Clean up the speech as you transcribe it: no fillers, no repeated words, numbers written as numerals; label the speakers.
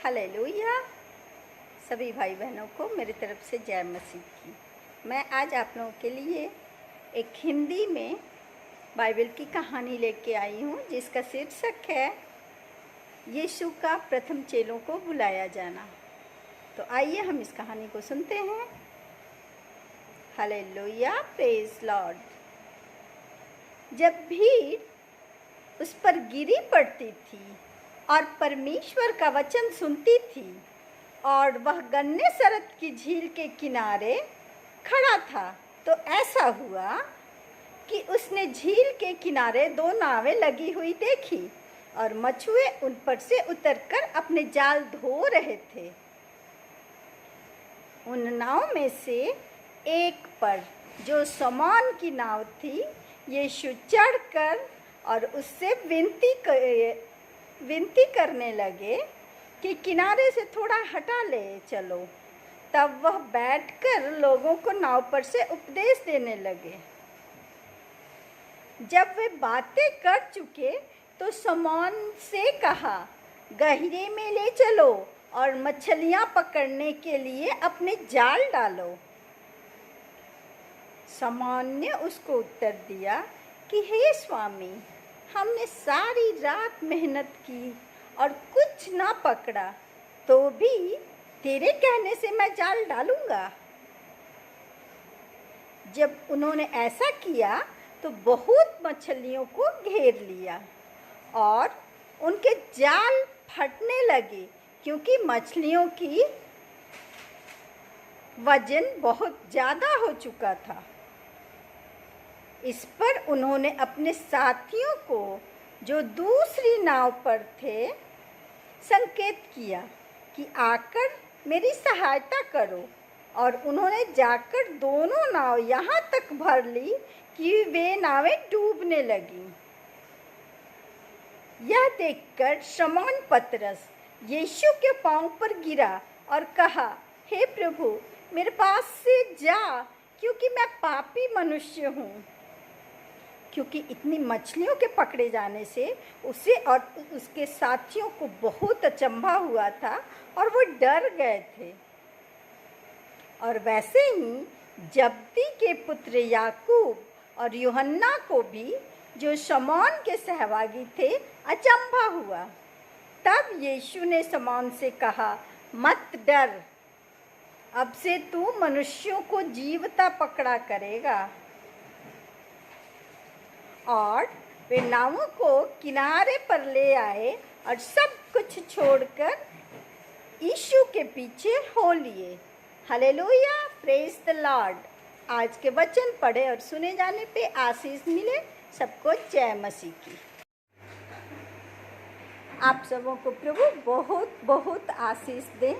Speaker 1: Hallelujah. सभी भाई बहनों को मेरी तरफ से जय मसीह की। मैं आज आप लोगों के लिए एक हिंदी में बाइबल की कहानी लेके आई हूँ जिसका शीर्षक है यीशु का प्रथम चेलों को बुलाया जाना। तो आइए हम इस कहानी को सुनते हैं। Hallelujah, praise Lord. जब भीड़ उस पर गिरी पड़ती थी और परमेश्वर का वचन सुनती थी और वह गन्नेसरत की झील के किनारे खड़ा था, तो ऐसा हुआ कि उसने झील के किनारे 2 नावें लगी हुई देखी और मछुए उन पर से उतरकर अपने जाल धो रहे थे। उन नाव में से एक पर, जो शमौन की नाव थी, यीशु चढ़कर और उससे विनती करने लगे कि किनारे से थोड़ा हटा ले चलो। तब वह बैठकर लोगों को नाव पर से उपदेश देने लगे। जब वे बातें कर चुके तो शमौन से कहा, गहरे में ले चलो और मछलियां पकड़ने के लिए अपने जाल डालो। शमौन ने उसको उत्तर दिया कि हे स्वामी, हमने सारी रात मेहनत की और कुछ ना पकड़ा, तो भी तेरे कहने से मैं जाल डालूंगा। जब उन्होंने ऐसा किया तो बहुत मछलियों को घेर लिया और उनके जाल फटने लगे, क्योंकि मछलियों की वजन बहुत ज़्यादा हो चुका था। इस पर उन्होंने अपने साथियों को, जो दूसरी नाव पर थे, संकेत किया कि आकर मेरी सहायता करो, और उन्होंने जाकर दोनों नाव यहाँ तक भर ली कि वे नावें डूबने लगीं। यह देखकर शमौन पतरस यीशु के पांव पर गिरा और कहा, हे प्रभु, मेरे पास से जा, क्योंकि मैं पापी मनुष्य हूँ। क्योंकि इतनी मछलियों के पकड़े जाने से उसे और उसके साथियों को बहुत अचंभा हुआ था और वो डर गए थे। और वैसे ही जब्दी के पुत्र याकूब और यूहन्ना को भी, जो शमौन के सहभागी थे, अचंभा हुआ। तब यीशु ने शमौन से कहा, मत डर, अब से तू मनुष्यों को जीवता पकड़ा करेगा। और वे नावों को किनारे पर ले आए और सब कुछ छोड़कर यीशु के पीछे हो लिए। Hallelujah, praise the Lord. आज के वचन पढ़े और सुने जाने पे आशीष मिले। सबको जय मसीह की। आप सबों को प्रभु बहुत बहुत आशीष दें।